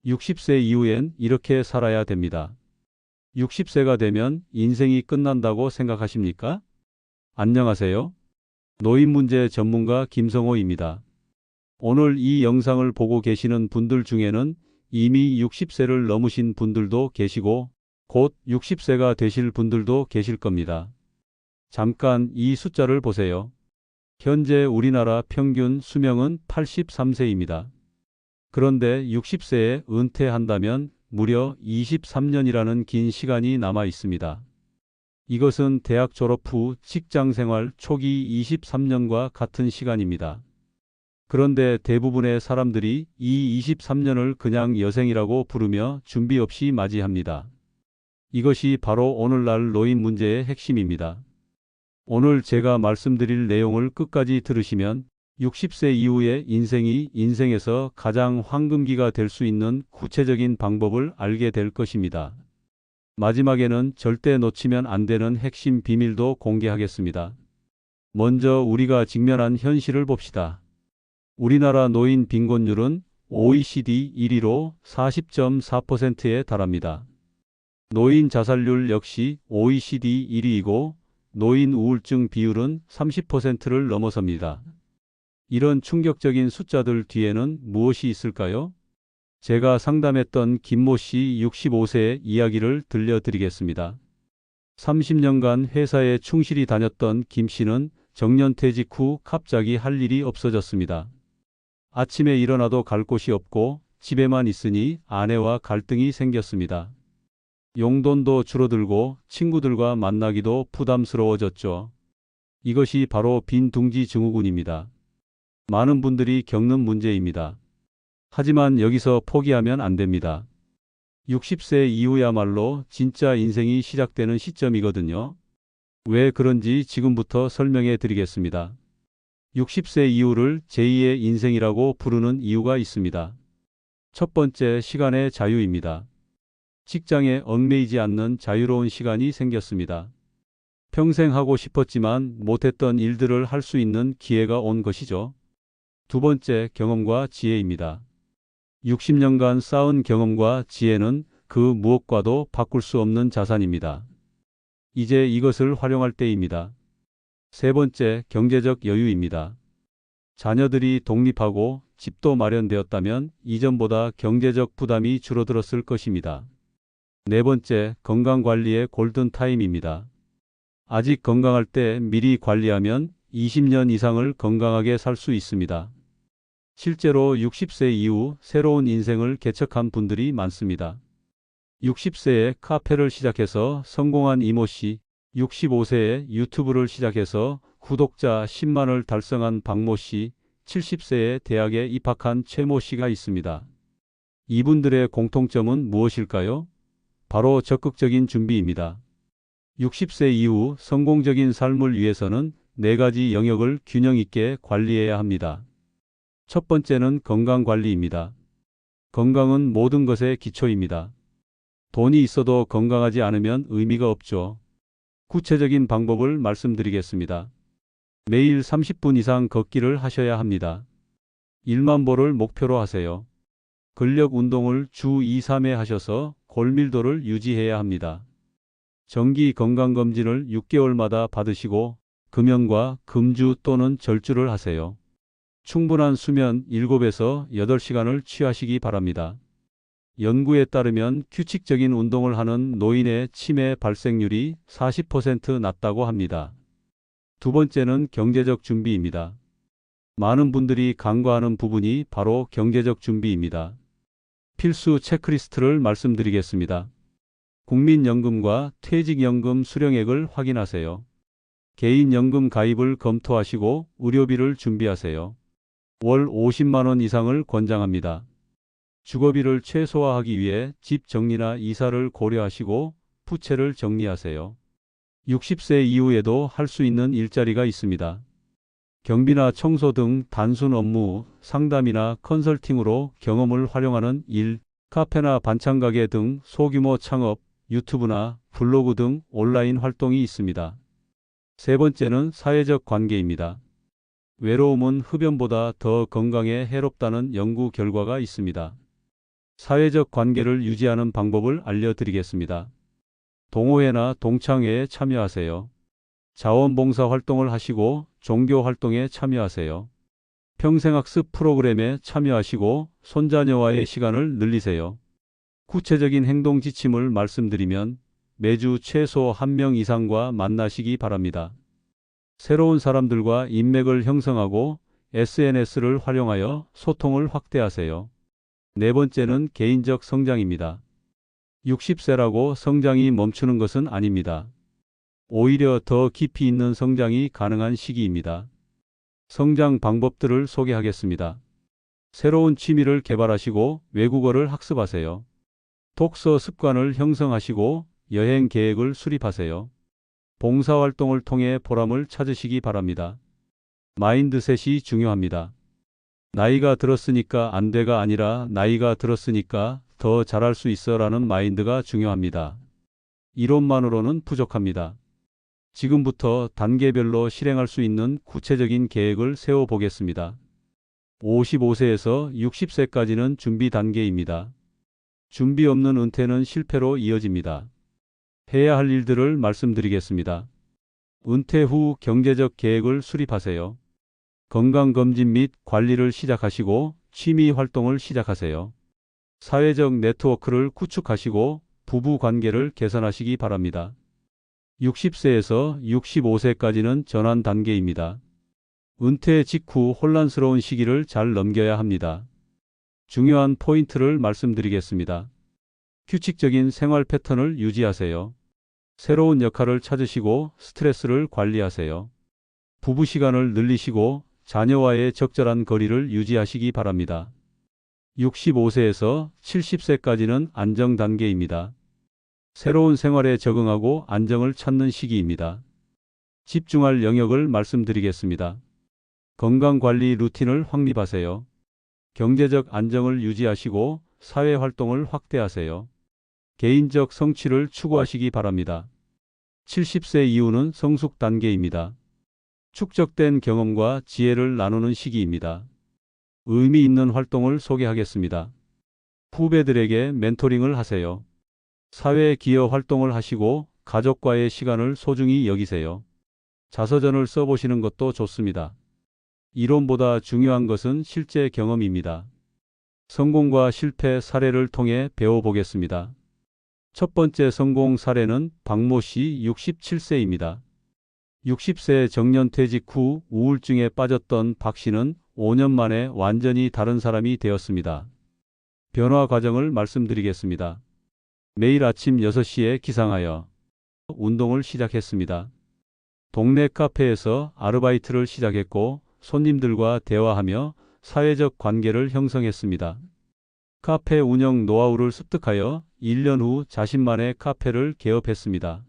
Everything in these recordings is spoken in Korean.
60세 이후엔 이렇게 살아야 됩니다. 60세가 되면 인생이 끝난다고 생각하십니까? 안녕하세요. 노인 문제 전문가 김성호입니다. 오늘 이 영상을 보고 계시는 분들 중에는 이미 60세를 넘으신 분들도 계시고 곧 60세가 되실 분들도 계실 겁니다. 잠깐 이 숫자를 보세요. 현재 우리나라 평균 수명은 83세입니다. 그런데 60세에 은퇴한다면 무려 23년이라는 긴 시간이 남아 있습니다. 이것은 대학 졸업 후 직장 생활 초기 23년과 같은 시간입니다. 그런데 대부분의 사람들이 이 23년을 그냥 여생이라고 부르며 준비 없이 맞이합니다. 이것이 바로 오늘날 노인 문제의 핵심입니다. 오늘 제가 말씀드릴 내용을 끝까지 들으시면 60세 이후의 인생이 인생에서 가장 황금기가 될 수 있는 구체적인 방법을 알게 될 것입니다. 마지막에는 절대 놓치면 안 되는 핵심 비밀도 공개하겠습니다. 먼저 우리가 직면한 현실을 봅시다. 우리나라 노인 빈곤율은 OECD 1위로 40.4%에 달합니다. 노인 자살률 역시 OECD 1위이고 노인 우울증 비율은 30%를 넘어섭니다. 이런 충격적인 숫자들 뒤에는 무엇이 있을까요? 제가 상담했던 김모 씨 65세의 이야기를 들려드리겠습니다. 30년간 회사에 충실히 다녔던 김 씨는 정년퇴직 후 갑자기 할 일이 없어졌습니다. 아침에 일어나도 갈 곳이 없고 집에만 있으니 아내와 갈등이 생겼습니다. 용돈도 줄어들고 친구들과 만나기도 부담스러워졌죠. 이것이 바로 빈둥지 증후군입니다. 많은 분들이 겪는 문제입니다. 하지만 여기서 포기하면 안 됩니다. 60세 이후야말로 진짜 인생이 시작되는 시점이거든요. 왜 그런지 지금부터 설명해 드리겠습니다. 60세 이후를 제2의 인생이라고 부르는 이유가 있습니다. 첫 번째, 시간의 자유입니다. 직장에 얽매이지 않는 자유로운 시간이 생겼습니다. 평생 하고 싶었지만 못했던 일들을 할 수 있는 기회가 온 것이죠. 두 번째, 경험과 지혜입니다. 60년간 쌓은 경험과 지혜는 그 무엇과도 바꿀 수 없는 자산입니다. 이제 이것을 활용할 때입니다. 세 번째, 경제적 여유입니다. 자녀들이 독립하고 집도 마련되었다면 이전보다 경제적 부담이 줄어들었을 것입니다. 네 번째, 건강관리의 골든타임입니다. 아직 건강할 때 미리 관리하면 20년 이상을 건강하게 살 수 있습니다. 실제로 60세 이후 새로운 인생을 개척한 분들이 많습니다. 60세에 카페를 시작해서 성공한 이모 씨, 65세에 유튜브를 시작해서 구독자 10만을 달성한 박모 씨, 70세에 대학에 입학한 최모 씨가 있습니다. 이분들의 공통점은 무엇일까요? 바로 적극적인 준비입니다. 60세 이후 성공적인 삶을 위해서는 4가지 영역을 균형 있게 관리해야 합니다. 첫 번째는 건강관리입니다. 건강은 모든 것의 기초입니다. 돈이 있어도 건강하지 않으면 의미가 없죠. 구체적인 방법을 말씀드리겠습니다. 매일 30분 이상 걷기를 하셔야 합니다. 1만 보를 목표로 하세요. 근력 운동을 주 2, 3회 하셔서 골밀도를 유지해야 합니다. 정기 건강검진을 6개월마다 받으시고 금연과 금주 또는 절주를 하세요. 충분한 수면 7에서 8시간을 취하시기 바랍니다. 연구에 따르면 규칙적인 운동을 하는 노인의 치매 발생률이 40% 낮다고 합니다. 두 번째는 경제적 준비입니다. 많은 분들이 간과하는 부분이 바로 경제적 준비입니다. 필수 체크리스트를 말씀드리겠습니다. 국민연금과 퇴직연금 수령액을 확인하세요. 개인연금 가입을 검토하시고 의료비를 준비하세요. 월 50만 원 이상을 권장합니다. 주거비를 최소화하기 위해 집 정리나 이사를 고려하시고 부채를 정리하세요. 60세 이후에도 할 수 있는 일자리가 있습니다. 경비나 청소 등 단순 업무, 상담이나 컨설팅으로 경험을 활용하는 일, 카페나 반찬가게 등 소규모 창업, 유튜브나 블로그 등 온라인 활동이 있습니다. 세 번째는 사회적 관계입니다. 외로움은 흡연보다 더 건강에 해롭다는 연구 결과가 있습니다. 사회적 관계를 유지하는 방법을 알려드리겠습니다. 동호회나 동창회에 참여하세요. 자원봉사 활동을 하시고 종교 활동에 참여하세요. 평생학습 프로그램에 참여하시고 손자녀와의 시간을 늘리세요. 구체적인 행동 지침을 말씀드리면 매주 최소 1명 이상과 만나시기 바랍니다. 새로운 사람들과 인맥을 형성하고 SNS를 활용하여 소통을 확대하세요. 네 번째는 개인적 성장입니다. 60세라고 성장이 멈추는 것은 아닙니다. 오히려 더 깊이 있는 성장이 가능한 시기입니다. 성장 방법들을 소개하겠습니다. 새로운 취미를 개발하시고 외국어를 학습하세요. 독서 습관을 형성하시고 여행 계획을 수립하세요. 봉사활동을 통해 보람을 찾으시기 바랍니다. 마인드셋이 중요합니다. 나이가 들었으니까 안 돼가 아니라 나이가 들었으니까 더 잘할 수 있어 라는 마인드가 중요합니다. 이론만으로는 부족합니다. 지금부터 단계별로 실행할 수 있는 구체적인 계획을 세워보겠습니다. 55세에서 60세까지는 준비 단계입니다. 준비 없는 은퇴는 실패로 이어집니다. 해야 할 일들을 말씀드리겠습니다. 은퇴 후 경제적 계획을 수립하세요. 건강검진 및 관리를 시작하시고 취미 활동을 시작하세요. 사회적 네트워크를 구축하시고 부부 관계를 개선하시기 바랍니다. 60세에서 65세까지는 전환 단계입니다. 은퇴 직후 혼란스러운 시기를 잘 넘겨야 합니다. 중요한 포인트를 말씀드리겠습니다. 규칙적인 생활 패턴을 유지하세요. 새로운 역할을 찾으시고 스트레스를 관리하세요. 부부 시간을 늘리시고 자녀와의 적절한 거리를 유지하시기 바랍니다. 65세에서 70세까지는 안정 단계입니다. 새로운 생활에 적응하고 안정을 찾는 시기입니다. 집중할 영역을 말씀드리겠습니다. 건강관리 루틴을 확립하세요. 경제적 안정을 유지하시고 사회활동을 확대하세요. 개인적 성취를 추구하시기 바랍니다. 70세 이후는 성숙 단계입니다. 축적된 경험과 지혜를 나누는 시기입니다. 의미 있는 활동을 소개하겠습니다. 후배들에게 멘토링을 하세요. 사회 기여 활동을 하시고 가족과의 시간을 소중히 여기세요. 자서전을 써보시는 것도 좋습니다. 이론보다 중요한 것은 실제 경험입니다. 성공과 실패 사례를 통해 배워보겠습니다. 첫 번째 성공 사례는 박모 씨 67세입니다. 60세 정년퇴직 후 우울증에 빠졌던 박 씨는 5년 만에 완전히 다른 사람이 되었습니다. 변화 과정을 말씀드리겠습니다. 매일 아침 6시에 기상하여 운동을 시작했습니다. 동네 카페에서 아르바이트를 시작했고 손님들과 대화하며 사회적 관계를 형성했습니다. 카페 운영 노하우를 습득하여 1년 후 자신만의 카페를 개업했습니다.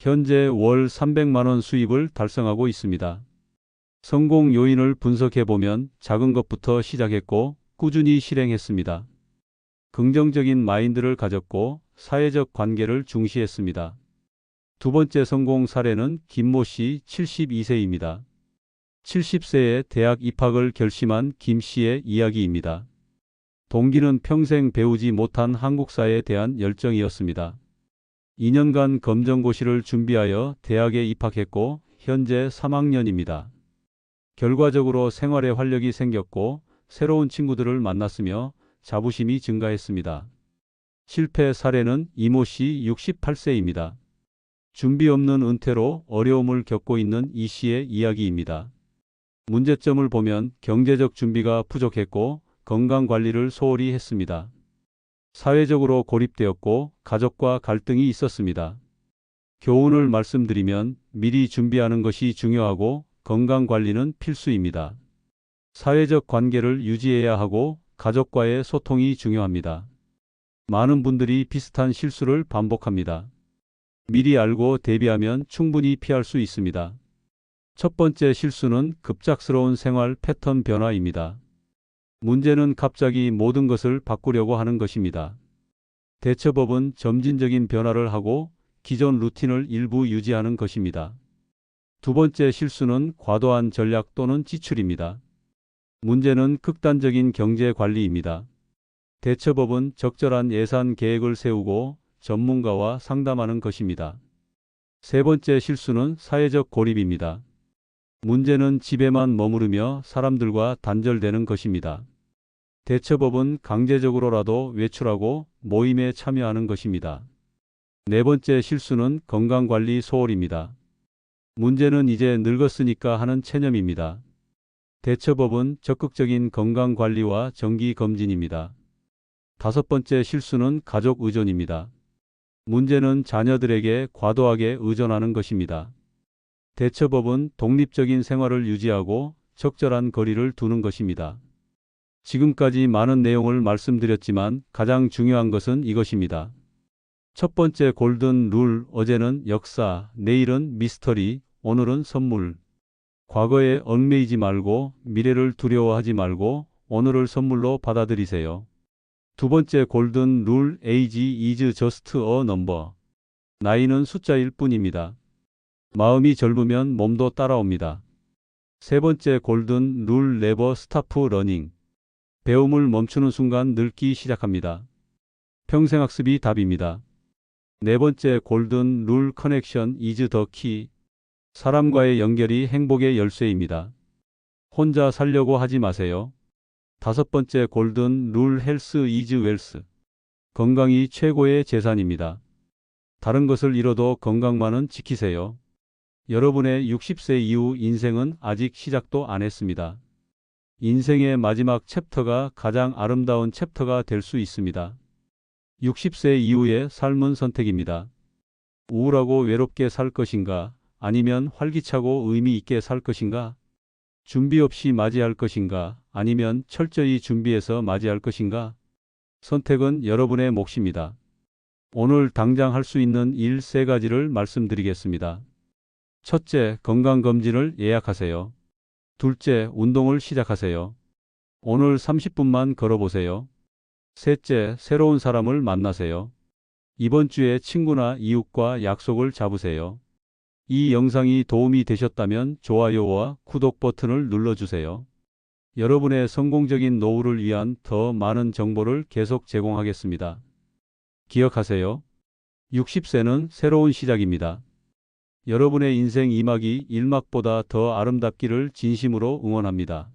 현재 월 300만 원 수입을 달성하고 있습니다. 성공 요인을 분석해보면 작은 것부터 시작했고 꾸준히 실행했습니다. 긍정적인 마인드를 가졌고 사회적 관계를 중시했습니다. 두 번째 성공 사례는 김모 씨 72세입니다. 70세에 대학 입학을 결심한 김 씨의 이야기입니다. 동기는 평생 배우지 못한 한국사에 대한 열정이었습니다. 2년간 검정고시를 준비하여 대학에 입학했고 현재 3학년입니다. 결과적으로 생활에 활력이 생겼고 새로운 친구들을 만났으며 자부심이 증가했습니다. 실패 사례는 이모 씨 68세입니다. 준비 없는 은퇴로 어려움을 겪고 있는 이 씨의 이야기입니다. 문제점을 보면 경제적 준비가 부족했고 건강관리를 소홀히 했습니다. 사회적으로 고립되었고 가족과 갈등이 있었습니다. 교훈을 말씀드리면 미리 준비하는 것이 중요하고 건강관리는 필수입니다. 사회적 관계를 유지해야 하고 가족과의 소통이 중요합니다. 많은 분들이 비슷한 실수를 반복합니다. 미리 알고 대비하면 충분히 피할 수 있습니다. 첫 번째 실수는 급작스러운 생활 패턴 변화입니다. 문제는 갑자기 모든 것을 바꾸려고 하는 것입니다. 대처법은 점진적인 변화를 하고 기존 루틴을 일부 유지하는 것입니다. 두 번째 실수는 과도한 전략 또는 지출입니다. 문제는 극단적인 경제 관리입니다. 대처법은 적절한 예산 계획을 세우고 전문가와 상담하는 것입니다. 세 번째 실수는 사회적 고립입니다. 문제는 집에만 머무르며 사람들과 단절되는 것입니다. 대처법은 강제적으로라도 외출하고 모임에 참여하는 것입니다. 네 번째 실수는 건강관리 소홀입니다. 문제는 이제 늙었으니까 하는 체념입니다. 대처법은 적극적인 건강관리와 정기검진입니다. 다섯 번째 실수는 가족 의존입니다. 문제는 자녀들에게 과도하게 의존하는 것입니다. 대처법은 독립적인 생활을 유지하고 적절한 거리를 두는 것입니다. 지금까지 많은 내용을 말씀드렸지만 가장 중요한 것은 이것입니다. 첫 번째 골든 룰, 어제는 역사, 내일은 미스터리, 오늘은 선물. 과거에 얽매이지 말고 미래를 두려워하지 말고 오늘을 선물로 받아들이세요. 두 번째 골든 룰, age is just a number. 나이는 숫자일 뿐입니다. 마음이 젊으면 몸도 따라옵니다. 세 번째 골든 룰, never stop learning. 배움을 멈추는 순간 늙기 시작합니다. 평생 학습이 답입니다. 네 번째 골든 룰, connection is the key. 사람과의 연결이 행복의 열쇠입니다. 혼자 살려고 하지 마세요. 다섯 번째 골든 룰, health is wealth. 건강이 최고의 재산입니다. 다른 것을 잃어도 건강만은 지키세요. 여러분의 60세 이후 인생은 아직 시작도 안 했습니다. 인생의 마지막 챕터가 가장 아름다운 챕터가 될 수 있습니다. 60세 이후의 삶은 선택입니다. 우울하고 외롭게 살 것인가? 아니면 활기차고 의미 있게 살 것인가? 준비 없이 맞이할 것인가? 아니면 철저히 준비해서 맞이할 것인가? 선택은 여러분의 몫입니다. 오늘 당장 할 수 있는 일 3가지를 말씀드리겠습니다. 첫째, 건강검진을 예약하세요. 둘째, 운동을 시작하세요. 오늘 30분만 걸어보세요. 셋째, 새로운 사람을 만나세요. 이번 주에 친구나 이웃과 약속을 잡으세요. 이 영상이 도움이 되셨다면 좋아요와 구독 버튼을 눌러주세요. 여러분의 성공적인 노후를 위한 더 많은 정보를 계속 제공하겠습니다. 기억하세요. 60세는 새로운 시작입니다. 여러분의 인생 2막이 1막보다 더 아름답기를 진심으로 응원합니다.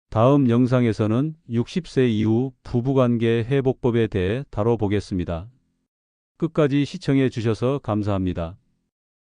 다음 영상에서는 60세 이후 부부관계 회복법에 대해 다뤄보겠습니다. 끝까지 시청해 주셔서 감사합니다.